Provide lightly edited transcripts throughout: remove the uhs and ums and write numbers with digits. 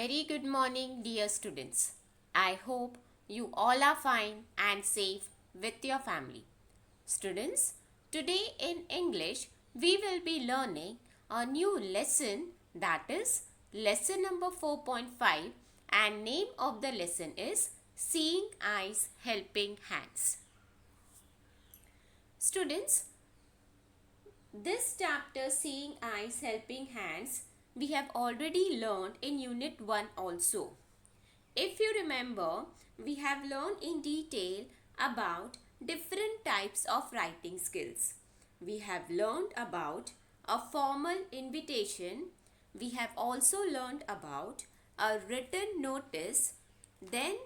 very good morning, dear students. I hope you all are fine and safe with your family. Students, today in English, we will be learning a new lesson, that is lesson number 4.5, and name of the lesson is Seeing Eyes Helping Hands. Students, this chapter, Seeing Eyes Helping Hands, we have already learned in Unit 1 also. If you remember, we have learned in detail about different types of writing skills. We have learned about a formal invitation. We have also learned about a written notice, then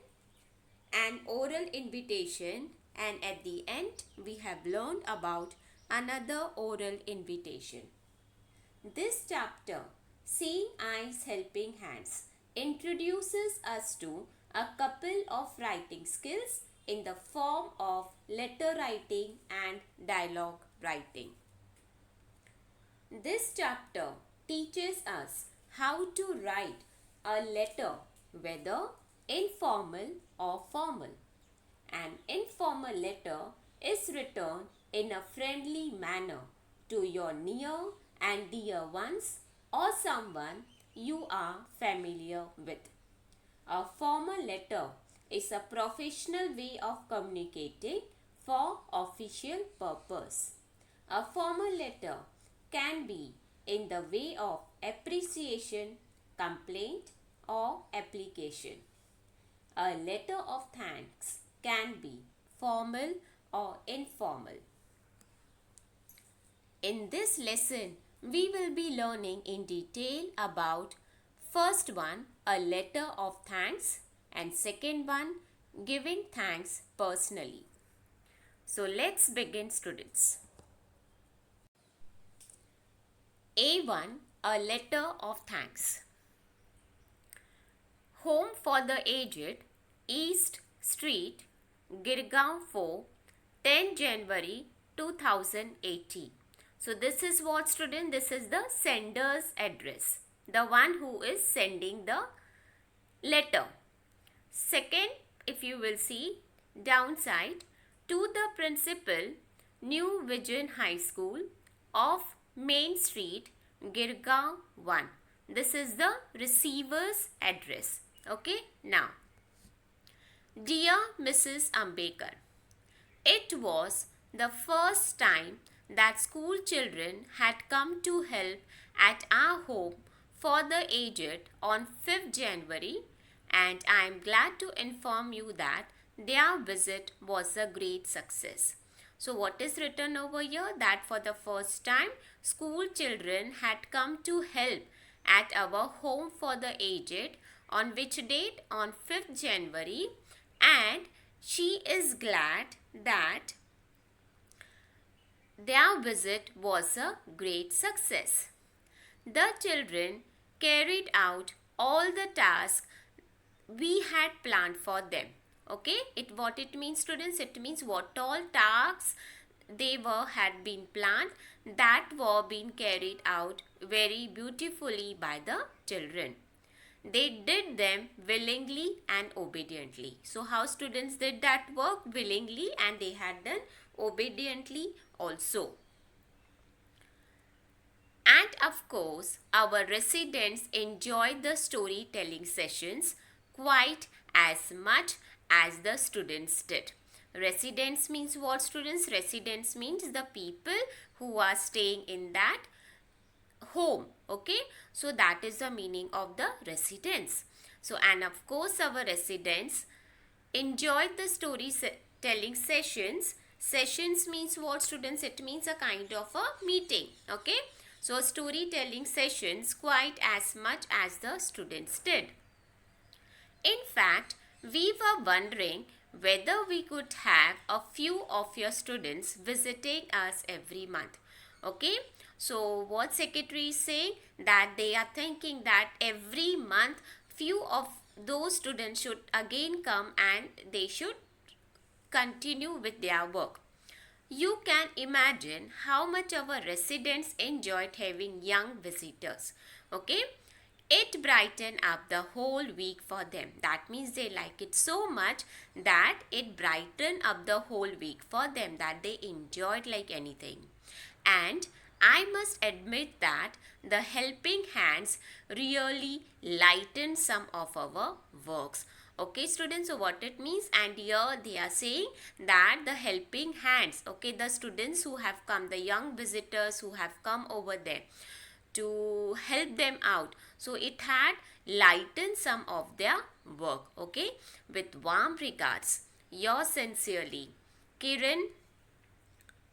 an oral invitation, and at the end we have learned about another oral invitation. This chapter, Seeing Eyes Helping Hands, introduces us to a couple of writing skills in the form of letter writing and dialogue writing. This chapter teaches us how to write a letter, whether informal or formal. An informal letter is written in a friendly manner to your near and dear ones or someone you are familiar with. A formal letter is a professional way of communicating for official purpose. A formal letter can be in the way of appreciation, complaint, or application. A letter of thanks can be formal or informal. In this lesson, we will be learning in detail about first one, a letter of thanks, and second one, giving thanks personally. So let's begin, students. A1, a letter of thanks. Home for the Aged, East Street, Girgaon 4, 10 January 2018. So this is what, student? This is the sender's address, the one who is sending the letter. Second, if you will see downside, to the principal, New Vision High School of Main Street, Girgaon 1. This is the receiver's address. Okay, now, dear Mrs. Ambekar, it was the first time that school children had come to help at our home for the aged on 5th January, and I am glad to inform you that their visit was a great success. So what is written over here? That for the first time school children had come to help at our home for the aged on which date? On 5th January, and she is glad that their visit was a great success. The children carried out all the tasks we had planned for them. Okay, what it means, students? It means what all tasks had been planned, that were being carried out very beautifully by the children. They did them willingly and obediently. So how students did that work? Willingly, and they had done obediently also. And of course, our residents enjoyed the storytelling sessions quite as much as the students did. Residents means what, students? Residents means the people who are staying in that home. Okay, so that is the meaning of the residents. So, and of course, our residents enjoyed the storytelling sessions. Sessions means what, students? It means a kind of a meeting. Okay, so storytelling sessions quite as much as the students did. In fact, we were wondering whether we could have a few of your students visiting us every month. Okay, so what secretary is saying? That they are thinking that every month few of those students should again come and they should continue with their work. You can imagine how much our residents enjoyed having young visitors. Okay, It brightened up the whole week for them. That means they like it so much that it brightened up the whole week for them, that they enjoyed like anything. And I must admit that the helping hands really lighten some of our works. Okay students, so what it means, and here they are saying that the helping hands, okay, the students who have come, the young visitors who have come over there to help them out, so it had lightened some of their work. Okay, with warm regards, yours sincerely, Kiran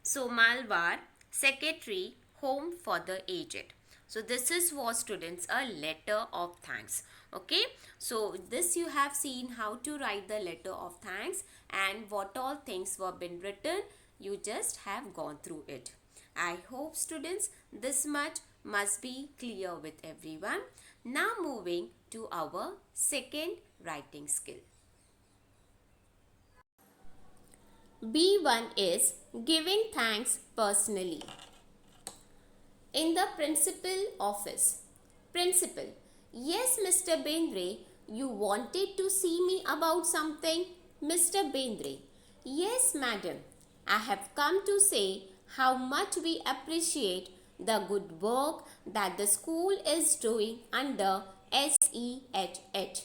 Somalwar, Secretary, Home for the Aged. So this is what students, a letter of thanks. Okay, so this you have seen how to write the letter of thanks and what all things were been written. You just have gone through it. I hope students this much must be clear with everyone. Now moving to our second writing skill. B1 is giving thanks personally. In the principal office. Principal: yes, Mr. Bendre, you wanted to see me about something? Mr. Bendre: yes, madam. I have come to say how much we appreciate the good work that the school is doing under SEHH.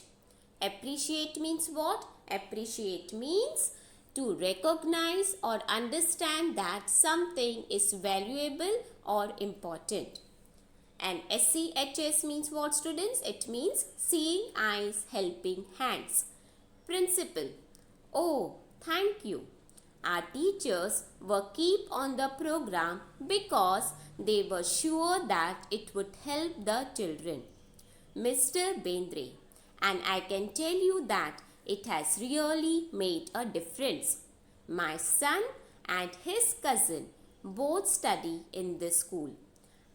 Appreciate means what? Appreciate means to recognize or understand that something is valuable or important. And SEHS means what, students? It means seeing eyes, helping hands. Principal: oh, thank you. Our teachers were keep on the program because they were sure that it would help the children. Mr. Bendre: and I can tell you that it has really made a difference. My son and his cousin both study in this school.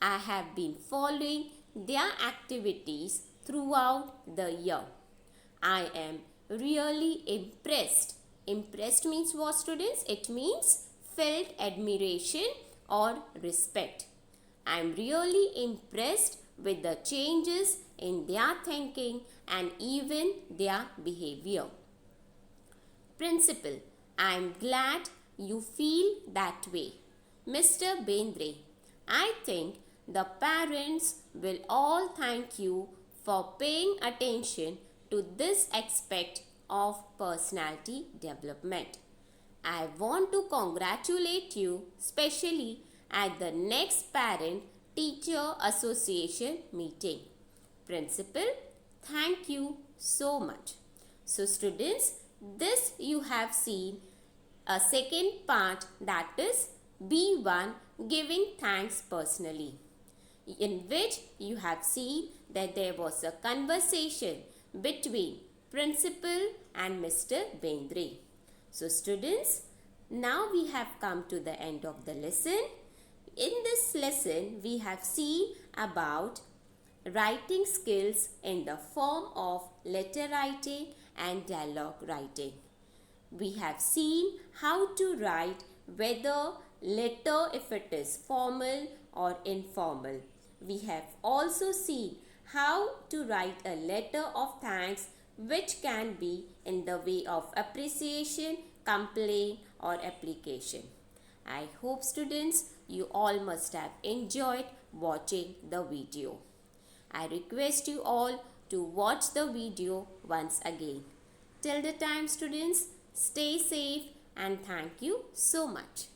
I have been following their activities throughout the year. I am really impressed. Impressed means what, students? It means felt admiration or respect. I am really impressed with the changes in their thinking and even their behavior. Principal: I am glad you feel that way. Mr. Bendre: I think the parents will all thank you for paying attention to this aspect of personality development. I want to congratulate you specially at the next Parent Teacher Association meeting. Principal: thank you so much. So students, this you have seen a second part, that is B1, giving thanks personally, in which you have seen that there was a conversation between principal and Mr. Bendre. So students, now we have come to the end of the lesson. In this lesson, we have seen about writing skills in the form of letter writing and dialogue writing. We have seen how to write whether letter if it is formal or informal. We have also seen how to write a letter of thanks which can be in the way of appreciation, complaint or application. I hope students you all must have enjoyed watching the video. I request you all to watch the video once again. Till the time students, stay safe and thank you so much.